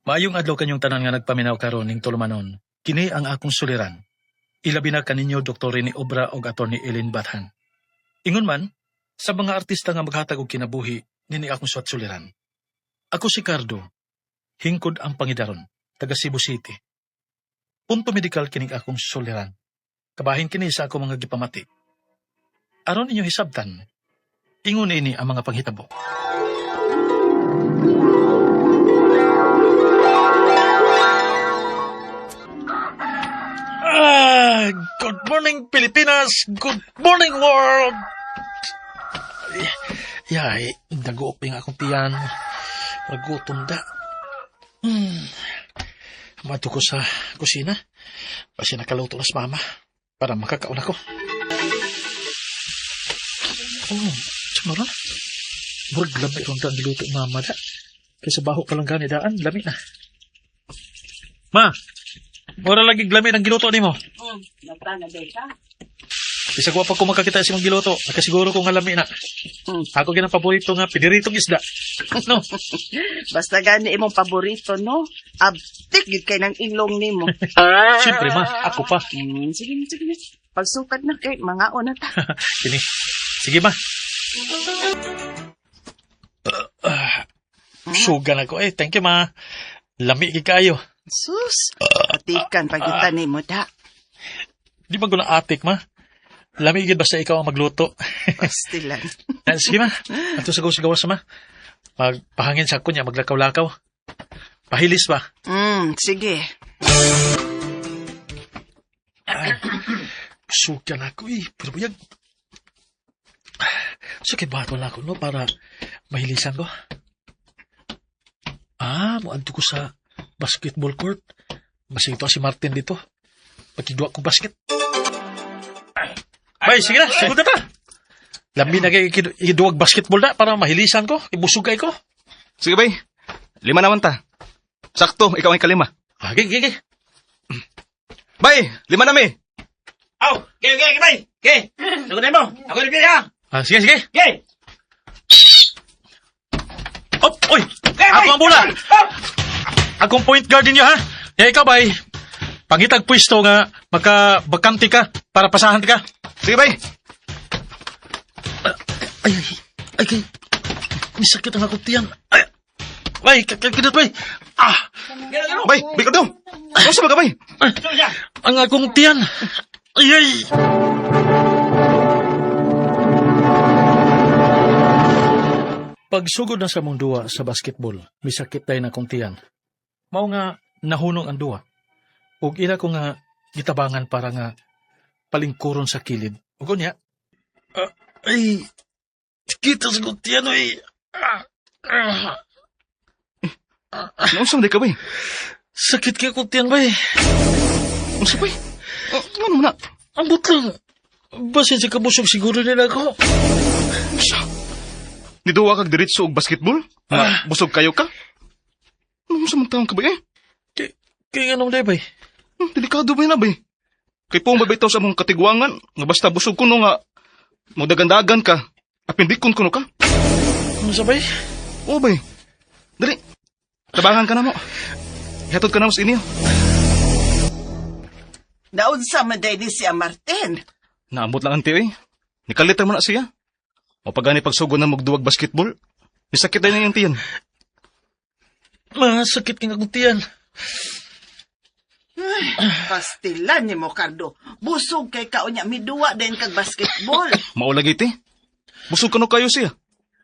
Maayong adlaw kanyong tanan nga nagpaminaw karon ning tulumanon. Kini ang akong suliran. Ilabi na kaninyo Dr. Rene Obra og Attorney Ellen Bathan. Ingon man, sa mga artista nga maghatag og kinabuhi, nini akong suwat suliran. Ako si Cardo, hingkod ang pangidaron, taga Cebu City. Punto medikal kining akong suliran. Kabahin kini sa ako mga gipamati. Aron inyo hisabtan, ingon ini ang mga panghitabo. Good morning, Pilipinas! Good morning, world! Yay, nag-ooping akong tiyan. Nagutom da. Mato ko sa kusina. Kasi nakaluto nas mama. Para makakaon ako. Samara. Murag lami ron da ang giluto mama da. Kaysa baho ka lang gani daan, lami na. Ma! Mura lagi glami ng giluto ni mo. Nagtana day ka. Bisa ko pa kung makakita si mong giluto. Nakasiguro ko nga lami na. Ako ginang paborito nga, piniritong isda. No? Basta gani imong paborito, no? Abtik gid kay ng ilong nimo. Siyempre ma, ako pa. Sige. Pagsukat na kay mga una ta. Kini. Sige ma. Sugan ako eh. Thank you ma. Lami gid kayo. Sus, atikan pagitan nimo da. Di ba ko na atik ma? Lami gid basta ikaw ang magluto. Pastilan. Sige ma. Ato sa gawas ma. Magpahangin sa kunya, maglakaw-lakaw. Pahilis ba? Sige. Sugan ako eh. Pero buyag. Sakit bato na ako no para mahilisan ko. Muadto ko sa basketball court. Masito si Martin dito. Pagkidua ko basket. Bay, sige na. Sigod na ta. Lambi na kayo iduwag basketball na para mahilisan ko. Ibusugay ko. Sige bay. 5 naman ta. Sakto, ikaw ay kalima. Gigi. Bay, 5 na mi. Aw, okay, bay. Okay. Sagutin mo. Ako rin ha. Sige. Okay. Oy! Ako ang bola! Akong point guard ninyo, ha? Ikaw bay. Pangitag pwesto nga makabakanti ka para pasahan ka. Sige bay. Ay, misakit ang akong tiyan. Bay, kakakidot bay. Bay, bikod daw. Ano sa baga bay? Ang akong tiyan. Ay. Pagsugod na sa mong duwa sa basketball, misakit tayo na kong tiyan. Mao nga nahunong ang duwa. Ug ina ko nga gitabangan para nga palingkuron sa kilid. Ug niya. Ay. Kita sa kong tiyan ay. Ano sa ka bay? Sakit kaya kong tiyan bay. Ano sa bay? Ano mo na? Ambot lang. Basin sa kabusog siguro nila ako. Niduwa kag diretso og basketball? Busog kayo ka? Ano sa mong ka bay eh? Kaya nga nung day bay. Delikado ba na bay? Kay pong babitaw sa mong katigwangan, nga basta busog kuno nga, magdagandagan ka, apindikon kuno ka. Ano sa bay? Oo bay. Dali, tabangan ka na mo. Ihatod ka na mo sa inyo. Naunsa man day ni siya Martin. Naambot lang ang tiyo eh. Nikalitan mo na siya. O pagani pagsugod na magduwag basketball, isakit na yung tiyan. Masakit kang akong tiyan. Pastilan nimo Cardo. Busog kay kaunya miduwa din kag basketball. Maulagit eh. Busog ka no kayo siya.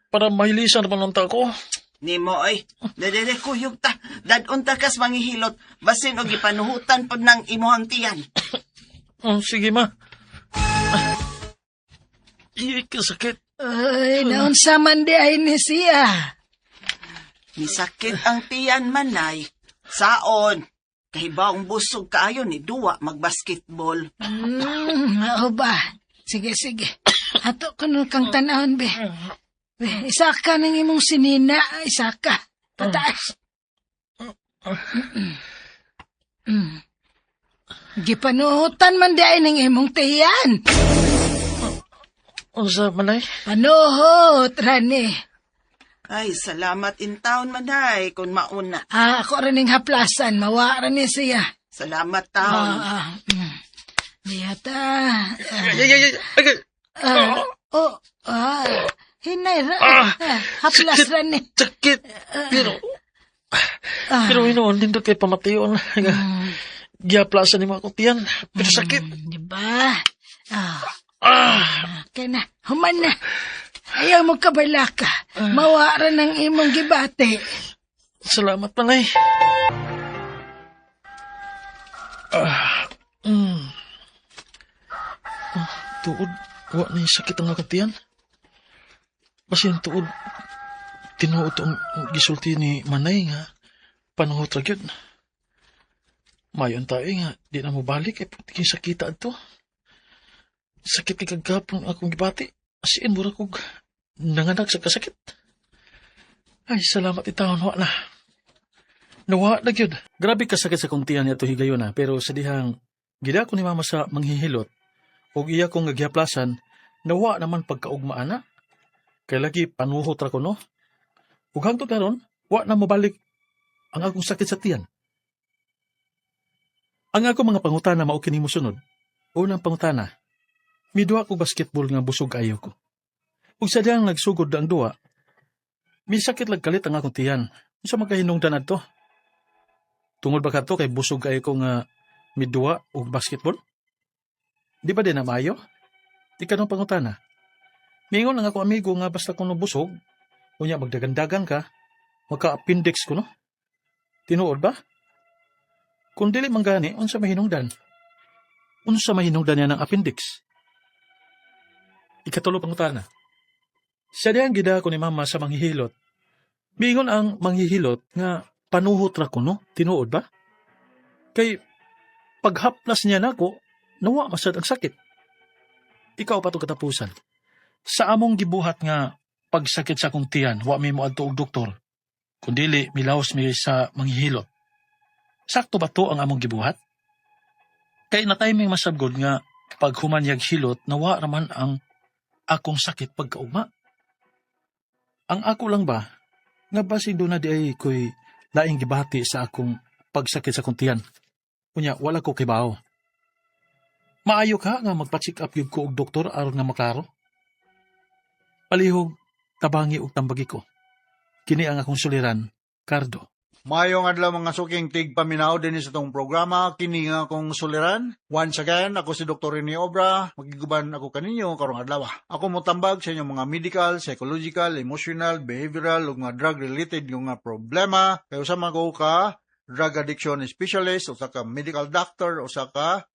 Para mahilisan naman ang tako. Nimo ay, dadere kuyog ta. Dadun ta kas manghihilot. Basin og gipanuhutan pod ng imuhang tiyan. Sige ma. Iyay kasakit. Ay, naunsa man di ay ni siya. Misakit ang tiyan manay. Saon. Kahibaong busog kaayo ni duwa magbasketball. Oo ba? Sige. Ato ko nun kang tanahon, be. Isa ka ng imong sinina, isa ka. Pataas. Gipanuhutan man di ay ng imong tiyan. Unsa man ay? Panuhot, Rani. Ay, salamat in town manay kung mauna. Ako rin yung haplasan, mawa rin siya. Salamat taon. Diyata. Ay, Hinay ra. Haplas rin ni. Sakit. Pero inoon din kay pamatayon. Giyaplasan ni mga kutiyan. Pero sakit. Diba? Kaya na, human na. Ayaw mo kabala ka. Mawara ng imong gibate. Salamat, panay. Tuod, wa na yung sakit ang akong tiyan. Kasi yung tuod, tinuod ang gisulti ni Manay nga, panahot ra gyud. Mayon tayo nga, di na mo balik, puti sakita ito. Sakit kay kagapon akong gibati. Asiin mura kong nanganak sa kasakit. Ay, salamat itawon, wa na. Nawa na gyud. Grabe kasakit sa kong tiyan niya ito higayon na, pero sa dihang gida ko ni mama sa manghihilot, o iya kong naghiaplasan, nawa naman pagkaugmaan na. Kaya lagi panuhot ra ko, no? Ug hangtod karon, wa na mabalik ang akong sakit sa tiyan. Ang ako mga pangutana mao kini mosunod. Unang pangutana, midua ko basketball nga busog ayo ko. Ug sadyang nagsugod ang duwa, may sakit lag kalit ang akong tiyan. Unsa magkahinungdan adto? Tungod ba kadto kay busog ayo ko nga midua og basketball? Di ba din na maayo? Di ka nung pangutana. Mingon ang ako amigo nga basta kung busog, unya magdagandagan ka, magka-appendix ko, no? Tinuod ba? Kung dili man gani, unsa mahinungdan? Unsa mahinungdan niya ng appendix? Ikatulo pangutana. Sa diyang gida ko ni mama sa manghihilot, mingon ang manghihilot nga panuhot ra ko, no? Tinuod ba? Kay paghaplas niya nako, nawa masad ang sakit. Ikaw pa to katapusan. Sa among gibuhat nga pagsakit sa akong tiyan, wa mi mo adto og doktor. Kundili milahos mi sa manghihilot. Sakto ba to ang among gibuhat? Kay na timing masabgod nga pag humanyag hilot, nawa raman ang akong sakit pagkaugma. Ang ako lang ba, nga basig doon na di ay ko'y laing gibati sa akong pagsakit sa akong tiyan. Kunya, wala ko kibaw. Maayo ka nga magpa-check up yung ko og doktor aron nga maklaro? Palihog, tabangi og tambagi ko. Kini ang akong suliran, Cardo. Mayong adlaw mga suking tigpaminaw din sa itong programa, kini nga akong suliran. Once again, ako si Dr. Rene Obra, magiguban ako kaninyo karong adlaw. Ako motambag sa inyong mga medical, psychological, emotional, behavioral, ug mga drug-related yung nga problema. Kayo sa mga ka, drug addiction specialist, o sa ka medical doctor, o sa ka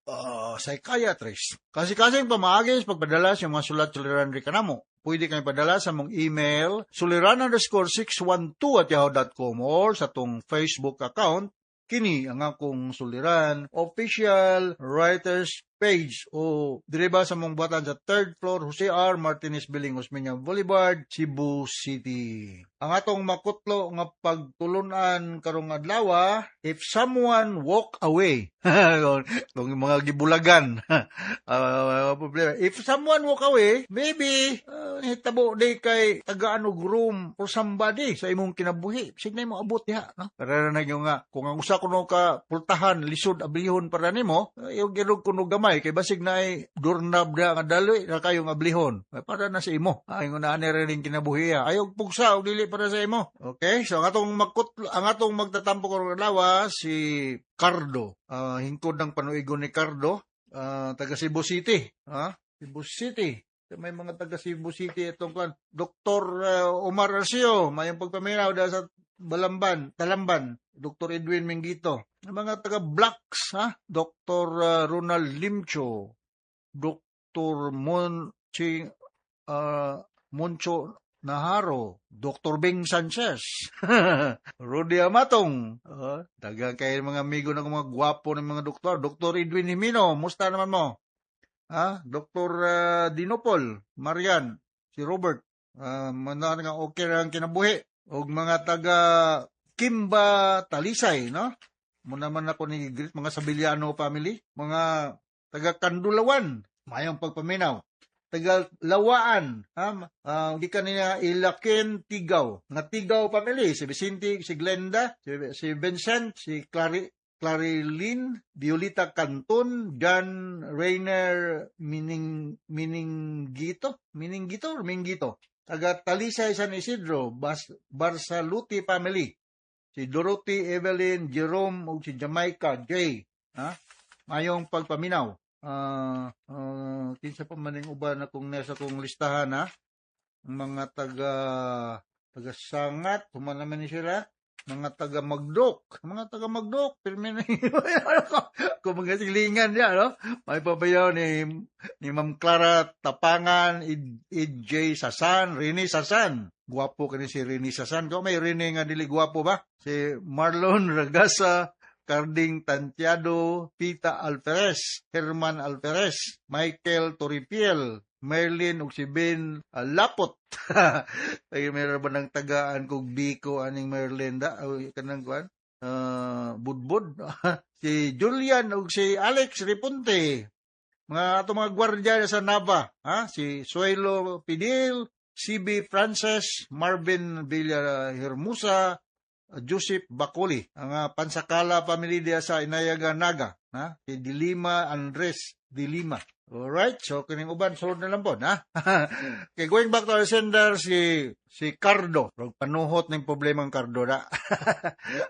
psychiatrist. Kasi-kasing pamaagis, pagpadala sa mga sulat-suliran rin ka namo. Pwede kayo padala sa mong email, suliran_612@yahoo.com or sa tong Facebook account, kini ang akong suliran, official writers page o diriba sa mong buhatan sa 3rd floor, Jose R. Martinez Biling, Osmeña Boulevard, Cebu City. Ang atong makutlo nga pagtulunan karong adlaw, if someone walk away, kung mga gibulagan, problema. If someone walk away, maybe hitabo day kay tagaan og room for somebody sa imong kinabuhi. Signay mo abot diha, no? Para na nga kung ang usa kuno ka pultahan lisod ablihon para nimo, yung girog kuno gamay kay basig na ay doorknob na nga daloy na kayo nga ablihon. Para na sa imo. Ay nga na rin kinabuhi. Ayog pugsa og dili para sa imo. Okay? So ang atong magtatampo karong adlaw si Cardo. Hingkod ng panuigon ni Cardo, taga Cebu City. Cebu City. May mga taga Cebu City itong Dr. Omar Arcio, mayong pagpaminaw dahil sa Talamban, Dr. Edwin Mingito. Mga taga Blacks, Dr. Ronald Limcho, Dr. Moncho Naharo, Dr. Bing Sanchez, Rudy Amatong, dagang kayo mga amigo ng mga gwapo ng mga doktor, Dr. Edwin Himino, musta naman mo? Dr. Dinopol, Marian, si Robert, mga nga okay ang kinabuhi, o mga taga Kimba Talisay, no? Muna man ako ni greet mga Sabiliano family, mga taga Kandulawan, mayong pagpaminaw. tagal lawaan, di kanina ilakin tigaw, nga tigaw family, si Vicente, si Glenda, si Vincent, si Clarilyn, Violeta Canton, John Rainer Miningito, taga Talisay San Isidro, Barsaluti family, si Dorothy, Evelyn, Jerome, o si Jamaica, Jay, mayong pagpaminaw. Kinsa pa maning uban akong nasa kong listahan, mga taga Sangat, humana man ni sila, mga taga Magdok, pirmi na kung mga silingan niya, no? May pabayaw ni Ma'am Clara Tapangan, J. Sasan, Rini Sasan. Guwapo ka ni si Rini Sasan. Kung may Rini nga dili guwapo ba? Si Marlon Ragasa, Carding Tantiado, Pita Alperes, Herman Alperes, Michael Toripiel, Merlin ug si Ben Lapot. Ay meron ba ng tagaan kog Biko aning Merlin da kanang kuan? Budbud. Si Julian ug si Alex Repunte. Mga gwardiya sa Nava, si Suelo Pidil, CB Frances, Marvin Villahermosa, Joseph Bacoli, ang Pansakala family dia sa Inayaga Naga, si Dilima Andres Dilima. Alright, so kining uban sulod na lang po, Okay, going back to our sender, si Cardo. Panuhot ng problema ng Cardo,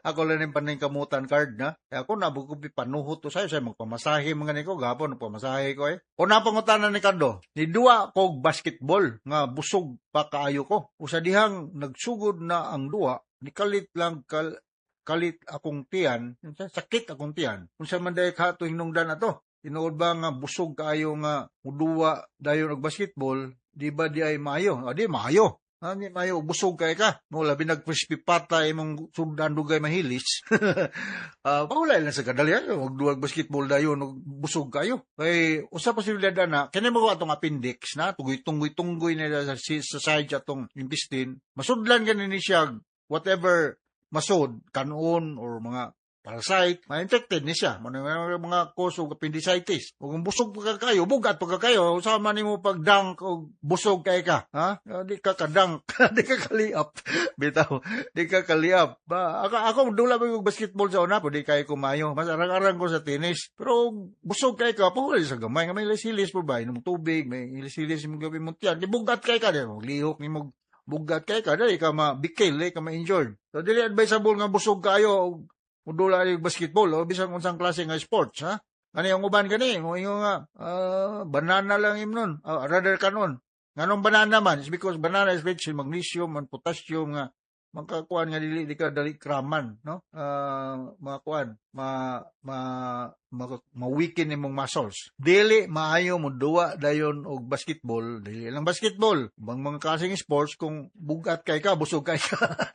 Ako lang yung paningkamutan card, Kaya ako nabukupi panuhot to sa'yo, magpamasahe mga niko, gapon, pamasahe ko O napangutanan ni Cardo, ni duwa kog basketball, nga busog pa kaayo ko. Usadihang nagsugod na ang duwa, ni kalit lang kalit akong tiyan, sakit akong tiyan. Kung sa manday ka ito hinungdan na to, tinuod ba nga busog kaayo nga muduwa dayon og basketball, di ba di ay maayo? Di maayo. Di maayo, busog kay ka. No, labi nag-crispy pata imong sundan dugay mahilis. Paulay lang sa kadalian, og duwag basketball dayon og busog kayo. Kay usa posibilidad na kini mo atong appendix na tunggoy na sa side atong intestine. Masudlan ganin ni siya whatever masod kanon or mga parasite, ma-infected ni siya. Mga cause of appendicitis. Kung busog pa kayo, bugat pa kayo, sama ni mo pag-dunk o busog kay ka. Di ka ka-dunk. Di ka kaliap. Bitaw, di ka kaliap. Ako, dula ba yung basketball sa una po, di kayo kumayo. Mas arang-arang ko sa tennis. Pero busog kay ka, pahuli sa gamay. May ilis-ilis po ba? Inom tubig, may ilis-ilis yung gawin mo tiyan. Di bugat kay ka. Lihok ni mo bugat kay ka. Di ka ma-bikil, di ka ma-injured. So, dili advisable nga busog kayo mudula yung basketball o bisang unsang klase nga sports, Ano yung uban gani? Mo ingo nga banana lang imnon, rather kanon. Nganong banana man? It's because banana is rich in magnesium and potassium nga magkakuan nga dili ka dali kraman, no? Mga kuan, ma-weaken imong muscles. Dili maayo mo duwa dayon og basketball, dili lang basketball. Bang mga klaseng sports kung bugat kay ka, busog kay ka.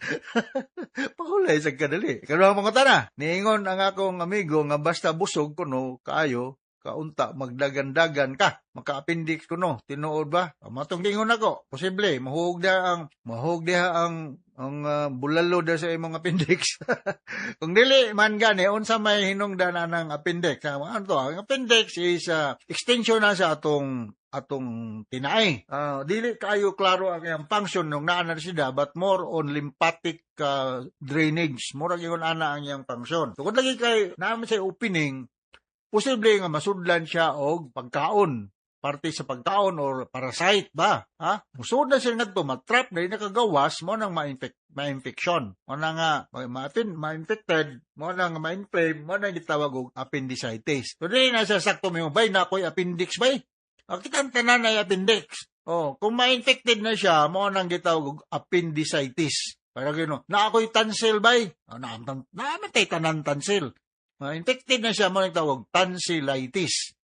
Pahulay sa kadali. Kaduhang mga tana, niingon ang akong amigo nga basta busog kuno kaayo, kaunta magdagan-dagan ka, maka-appendix kuno, tinuod ba? Matong gingon ako, posible mahug diha ang bulalo da sa imong appendix. Kung dili man gani unsa may hinungdan ng appendix? Ano to? Ang appendix is extension na sa atong tinai. Dili kayo klaro ang iyang function nung naa na siya, but more on lymphatic drainage. Mura gyud ana ang iyang function. So kung lagi kay naman sa opening, posible nga masudlan siya og pagkaon. Parte sa pagkaon or parasite ba? Musud na siya nga matrap na nakagawas mo nang ma-infection. Mo na nga ma-infected, mo na nga ma-inflame, mo na gitawag og appendicitis. So di na siya sakto mo bay na koy appendix bay. Kita tanan ay appendix. Kung ma-infected na siya, mo nang gitawag og appendicitis. Para gino, na ako'y tonsil bay. Namatay tanan tonsil. Ma-infected na siya, mo nang tawag tonsillitis.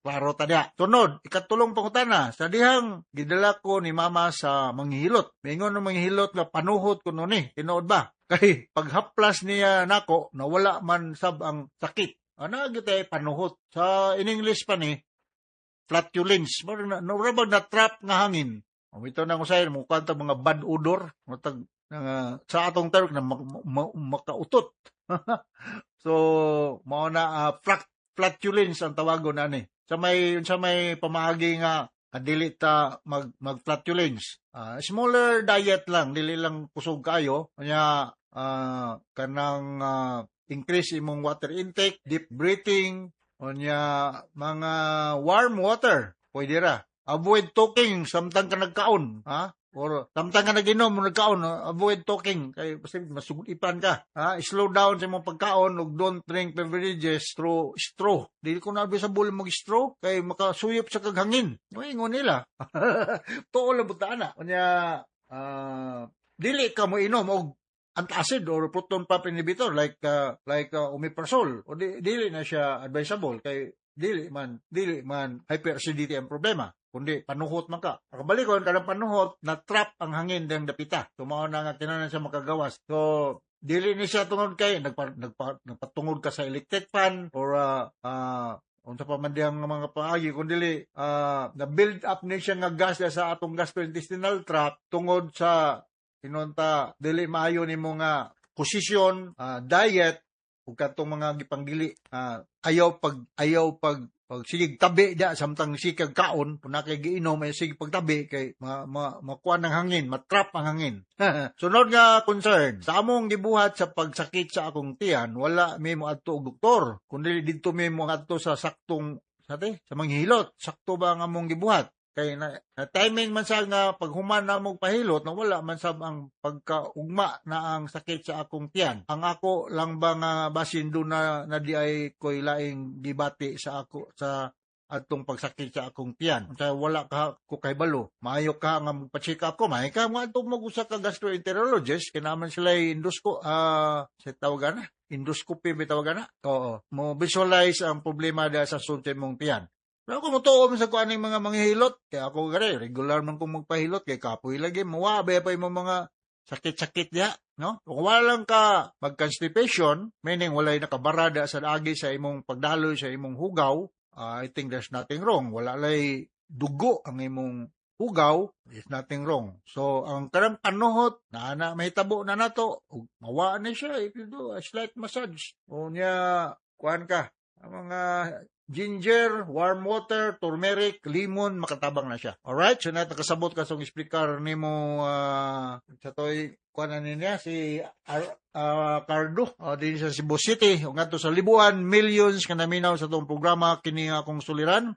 Klaro tadya. Tunod, ikatulong pangutana, sa dihang gidala ko ni mama sa manghihilot. Mingon ng manghihilot nga panuhot ko nun tinuod ba? Kay paghaplas niya nako, nawala man sab ang sakit. Gitay panuhot. Sa in English pa ni, flatulence. Narabag na trap nga hangin. Ito na ko sa'yo, mukha mga bad odor. Sa atong term na makautot. So, mao na flatulence ang tawagon ani. Sa may pamaagi nga dili ta mag-flatulence. Smaller diet lang, dili lang kusog kayo. Kanya, kanang increase imong water intake, deep breathing, kanya mga warm water, pwede ra. Avoid talking, samtang ka nagkaon, ha? Or samtang ka naginom, nagkaon, avoid talking, kay basta masugulipan ka. Slow down sa imong pagkaon, ug don't drink beverages through straw. Dili ko na sa bul mag-straw, kay makasuyop sa kaghangin. Ingon nila. Tuol lang buta na. Kanya, dili ka mo inom og antacid or proton pump inhibitor like omeprazole. O dili na siya advisable, kay dili man hyperacidity ang problema, kundi panuhot man ka. Kabalikon kanang panuhot na trap ang hangin dang dapita. Tumao na nga kinanan siya makagawas. So dili ni siya tungod kay nagpatungod ka sa electric fan or unsa pa man diyang mga paagi kundi na build up ni siya nga gas sa atong gastrointestinal tract tungod sa inunta dili maayo nimo nga posisyon, diet ug katong mga gipanggili, ayaw pag sige tabi da samtang sikag kaon kun kay giinom ay sige pagtabi kay makuha ng hangin, matrap ang hangin. Sunod nga concern sa among gibuhat sa pagsakit sa akong tiyan, wala mi mo adto og doktor kundi didto mi mo adto sa saktong sa manghilot. Sakto ba ang among gibuhat? Kay na timing man sa nga paghuman na mong pahilot na wala man sab ang pagkaugma na ang sakit sa akong tiyan. Ang ako lang ba nga basin doon na di ay ko'y laing gibati sa ako sa atong pagsakit sa akong tiyan. Kaya wala ka ko kay balo. Maayo ka nga magpa-check up ko. Maayo ka nga itong mag-usa ka gastroenterologist. Kinaman sila sa tawagan na. Endoscopy may tawagan na. Oo. Mo visualize ang problema da sa suntin mong tiyan. Pero ako mutuom sa kuaning mga manghihilot. Kaya ako gari, regular man kong magpahilot. Kaya kapoy lagi, mawabe pa yung mga sakit-sakit niya. No? Kung wala lang ka mag-constipation, meaning walay nakabarada sa agi sa imong pagdaloy sa imong hugaw, I think there's nothing wrong. Wala lay dugo ang imong hugaw, there's nothing wrong. So, ang karang panuhot, mahitabo na nato, mawa na siya, if you do a slight massage. O niya, kuhan ka, ang mga ginger, warm water, turmeric, lemon, makatabang na siya. Alright? So, nakasabot ka sa speaker ni mo sa to'y kuhanan niya, si Cardo, din sa Cebu City. O nga to sa libuan, millions ka naminaw sa itong programa, kini akong suliran.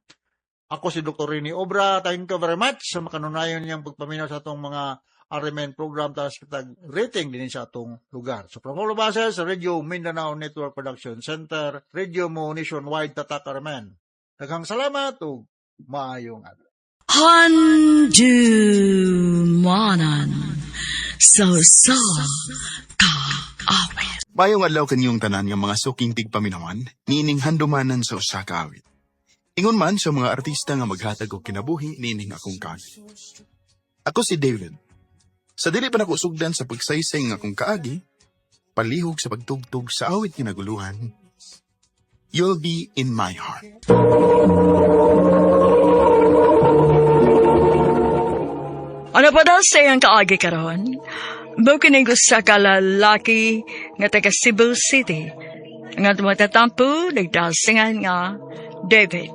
Ako si Dr. Rini Obra. Thank you very much sa makanunayon niyang pagpaminaw sa itong mga RMN program tapos rating din sa atong lugar. So from all of us sa Radio Mindanao Network Production Center, Radio Mo Nationwide Tatak RMN. Daghang salamat ug maayong adlaw. Handumanan so ka awit. Mayong adlaw kanyong tanan nga mga suking tigpaminawan, niining handumanan sa usa ka awit. Ingon man sa mga artista nga maghatag og kinabuhi niining akong kaagi. Ako si David. Sa dili pa nakusugdan sa pagsaysay nga akong kaagi, palihog sa pagtugtog sa awit kinaguluhan, You'll Be in My Heart. Ano pa daw sa iyang kaagi karon? Bukinig sa kalalaki nga taga Cebu City. Nga tumatatampo, nagdasingan nga David.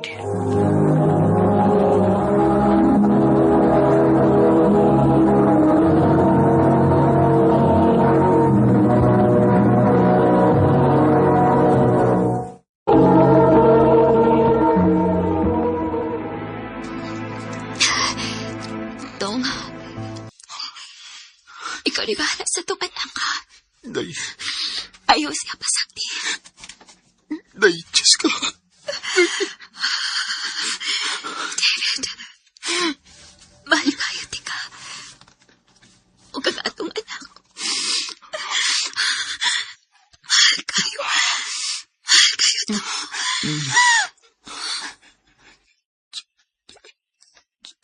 Dong, ikaw di bahala sa tupatang ka. Day, Ayaw siya pasakti. day, Diyos ka. David, mahal kayo, tika. O kagatong anak. Mahal kayo. Mahal kayo to.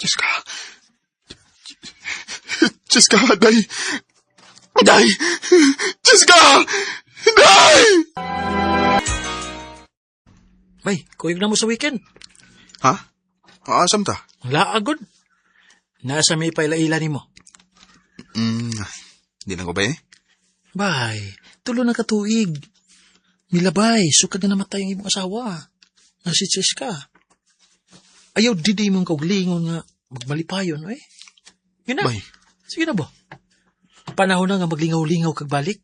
Diyos ka. Diyos ka, day. Day! Diyos ka! Day! Bay, kuyog na mo sa weekend. Ha? Asam ta? Wala agad. Nasa may pailaila ni mo. Di na ko ba eh? Bay, tulo na katuig. Milabay, sukad na namatay ang ibong asawa. Nasitsis ka. Ayaw didi mong kauglingon nga magmalipayon, eh. Yun na. Bay, Sige na ba? Panahon na nga maglingaw-lingaw kag balik.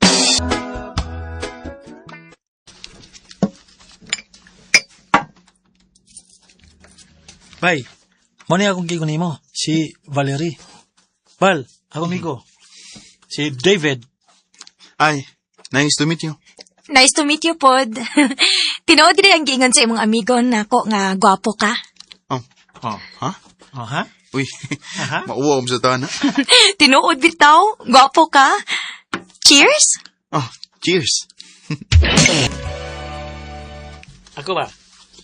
Bay, mo ni akong gigo nimo, si Valerie. Val, ako migo. Si David. ay, nice to meet you. Nice to meet you, Pod. Tinood rin ang giingon sa imong amigo na ko nga gwapo ka. Oh, Oh. ha? Oh, ha? Uy, Aha. mauwam sa tahan, ha? Tinood bitaw, gwapo ka. Cheers? Oh, cheers. Ako ba?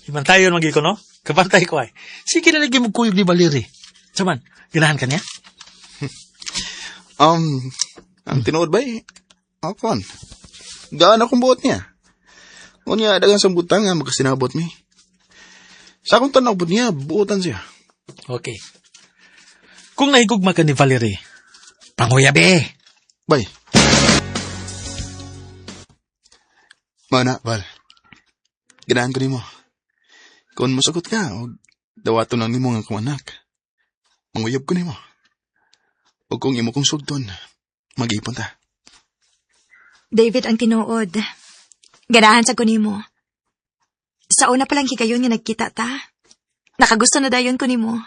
Ibantayon magi ko, no? Kabantay ko ay. Sige na lagi mo kuyog ni Valerie. Saman, ganahan ka niya? Ang tinuod ba eh? Akon. Gaan akong buot niya. Unya, dagang sa butang nga magkasinabot mi. Sa akong tanaw buot niya, buotan siya. Okay. Kung nahigugma ka ni Valerie, panguyabi. Bay. Mana, Val. Ganahan ko ni mo. Kung masagot ka, o dawato lang ni mo nga kong anak. Manguyab ko ni mo. O kung imo kong sugton, mag-ipon ta. David ang tinuod. Ganahan sa kunimo. Sa una pa lang kikayon nga nagkita ta. Nakagusto na dayon kunimo.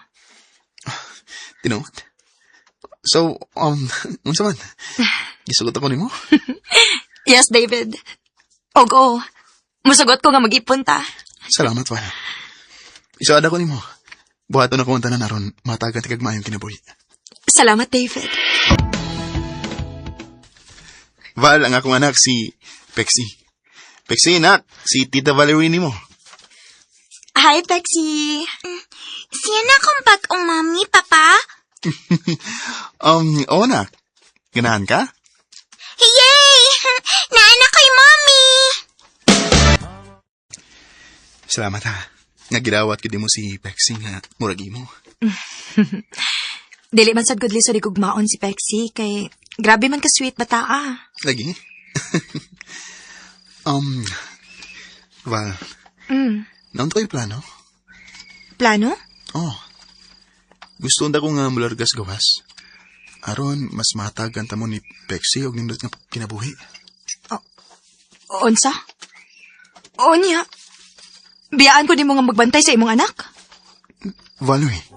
Tinuod. So, unsa man? Gisugot ako ni mo? Yes, David. Oo. Musugot ko nga mag-ipon ta. Salamat, Val. Isaada ko ni mo. Buhaton ako ang tanan aron matagan kag maayong kinabuhi. Salamat, David. Val, ang akong anak si Pexi. Pexi, nak, si Tita Valerie ni mo. Hi, Pexi. Siya na kong pag-ong mami, papa? Oo, nak. Ganahan ka? Yay! Naanak ko'y mommy! Salamat ha. Nga gidawat ko din mo si Pexi nga muragi mo. Dili man sad good liso di gugmaon si Pexi, kay grabe man ka-sweet bata ah. Lagi? Val, naon to kayo plano? Plano? Oh. Gusto nda ko nga mulargas gawas. Aron, mas matagan ta mo ni Pexi og nindot nga kinabuhi. Unsa? O niya. Biyaan ko di mo nga magbantay sa imong anak. Valerie.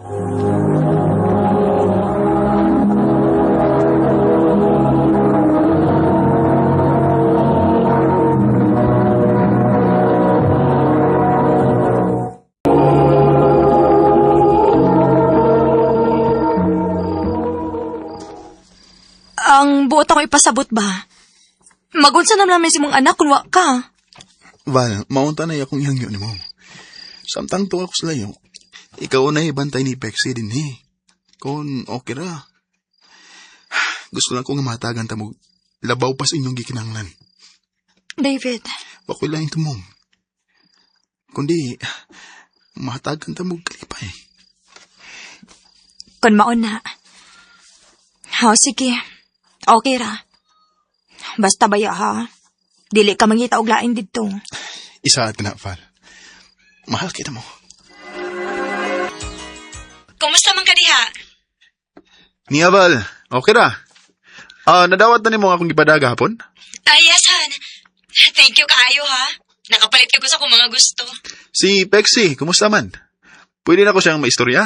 Ang buot ako ipasabot ba? Magunsa na namin si mong anak kung wa ka. Val, maunta na akong ihangyo ni mo. Samtang to ako sa layo. Ikaw na ibantay ni Pexi din eh. Kung okay ra. Gusto lang ko nga matagan ta mo. Labaw pa sa inyong gikinanglan. David, Bakoy lang ito mo. Kundi, matagan ta mo kalipay. kung maon na. O sige, okay ra. Basta baya ha. Dili ka mangita og lain didto. Isa at na, Val. Mahal kita mo. Kumusta man ka diha? Niya, Val. Okay ra. Nadawat na ni mo akong ipadaga hapon? Yes, Han. Thank you kaayo ha. Nakapalit ka ko sa kung mga gusto. Si Pexi, kumusta man? Pwede na ko siyang maistorya?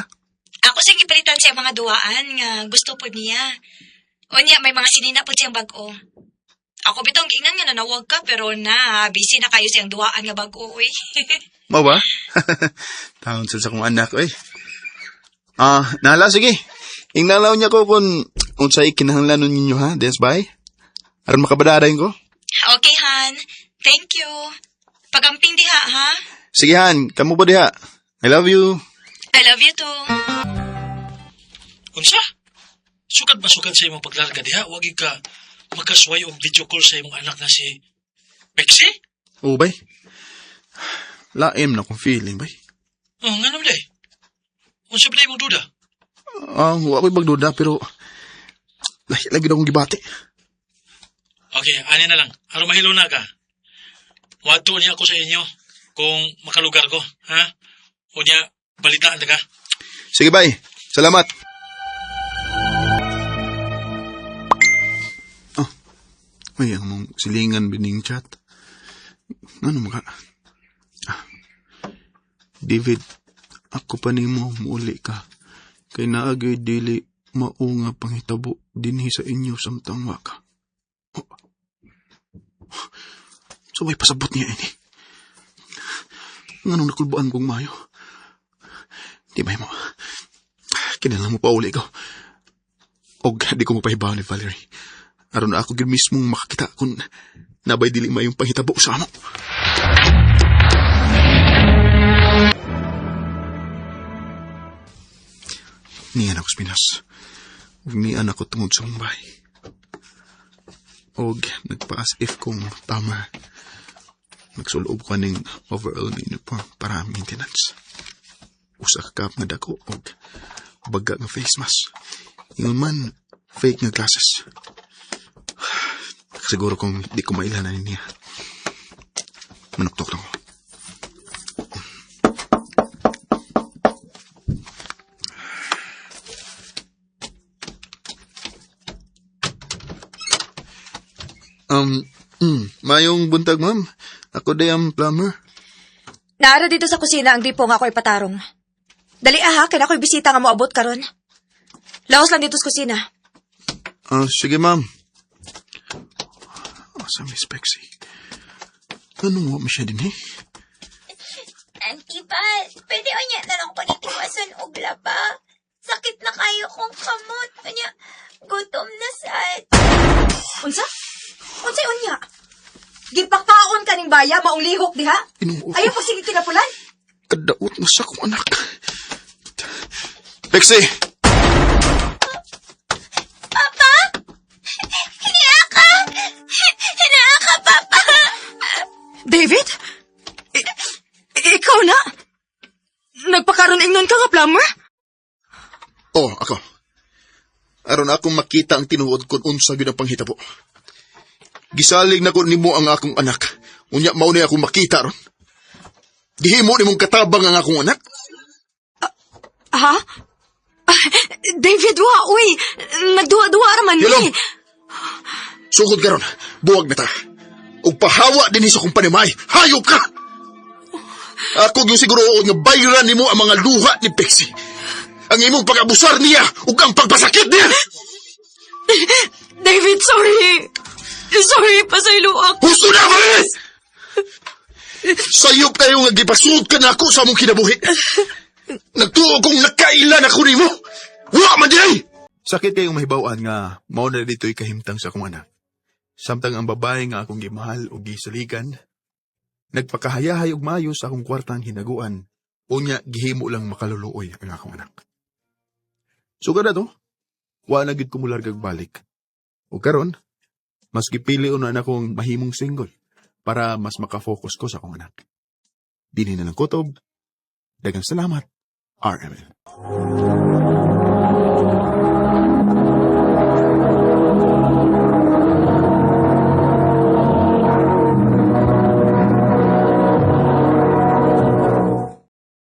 Ako sige palitan siya mga duwaan nga gusto po niya. O niya, may mga sinina po siyang bag-o. Ako bitong gingnan nga nanawag ka, pero busy na kayo siyang duwaan nga bag-o, uy. Mau ba? Taon sa kong anak, eh. Nala, sige. Ingnalaw niya ko kung unsay kinahanglanon ninyo, ha? Des bye? Aron makabadadayin ko? Okay, Han. Thank you. Pagamping diha, ha? Sige, Han. Kamu ba diha? I love you. I love you too. Unsa? Sukad ba sukad sa imong paglarga diha? Wagi ka makasway og video call sa imong anak na si Pexi? Oo, bay. Laim na kong feeling, bay. Oh, nga naman day. Unsa ba na imong duda? Huwag ako'y magduda, pero lagi na akong gibati. Okay, ani na lang. Aron mahilo na ka. Wadto niya ako sa inyo kung makalugar ko, ha? O niya, Balitaan ka. Sige, bay. Salamat. Oh, may ang mong silingan bining chat. Ano mga? David, ako pa nimo muli ka. Kay naagay dili maunga pangitabo dinhi sa inyo samtang waka. Oh. So may pasabot niya ini. Nganong nakulbaan kong mayo? Di ba mo? Kinalang mo pa uli ko. Og di ko mapahibaw ni Valerie. Aron na ako gid mismong makakita kung nabay dili mayong pangitabo sa amo. Niyan ako sa Pinas. Ug niyan ako tungod sa Mumbai. Og nagpa-as if kung tama. Nagsuloob ko ning overall na uniform para maintenance. Usa ka cup nga dako og baga nga face mask. Ingon man, fake nga glasses. Siguro kung di ko mailanan niya. Manuktok na ko. Mayong buntag, ma'am. Ako day ang plumber. Naara dito sa kusina ang gripo nga ako'y patarong. Dali aha, kaya ako'y bisita nga moabot karon. Laos lang dito sa kusina. Sige, ma'am. Sa Miss Pexie. Anong mo siya din, eh? Auntie pa, pwede o niya na lang panitiwasan og laba. Sakit na kayo kong kamot. Anya, gutom na sad. Unsa? Unsay unya? Ginpakpaon ka ning baya, maong lihok diha? Inuo. Ayaw pag sige kinapulan? Kadaot na sa akong anak. Pexie! Papa? Hiniaka! Hiniaka, Papa! David? Ikaw na? Nagpakaroon ingnon ka nga, plumber? Oh, ako. Aron akong makita ang tinuod kung unsa gyud ang panghitabo. Gisalig na ko nimo ang akong anak. Unya mao ni akong makita ron. Gihimo nimong katabang ang akong anak. Ha? David, uy! Nagduwa-duwa raman Yulong! Sugod karon, buwag na ta. Ug pahawa din sa kong panimay. Hayop ka! Ako yung siguro nga bayran nimo ang mga luha ni Pexie. Ang imong pag-abusar niya ug ang pagpasakit niya. David, sorry. Sorry, pasaylo ako. Husto na, Valis! Sayop kayo nga gipasud ka na ako sa mong kinabuhi. Nagtuo kong nakailan ako nimo. Wa man di! Sakit kayong mahibawan nga mao na dito'y kahimtang sa akong anak. Samtang ang babae nga akong gimahal o gisaligan, nagpakahayahay og mayo sa akong kwartang hinaguan, unya gihimo lang makaluluoy ang akong anak. Sugad na to, wa na gid ko mulargag balik. O karon, mas gipili na akong mahimong single para mas makafocus ko sa akong anak. Dinhi na lang kutob. Daghang salamat, RMN.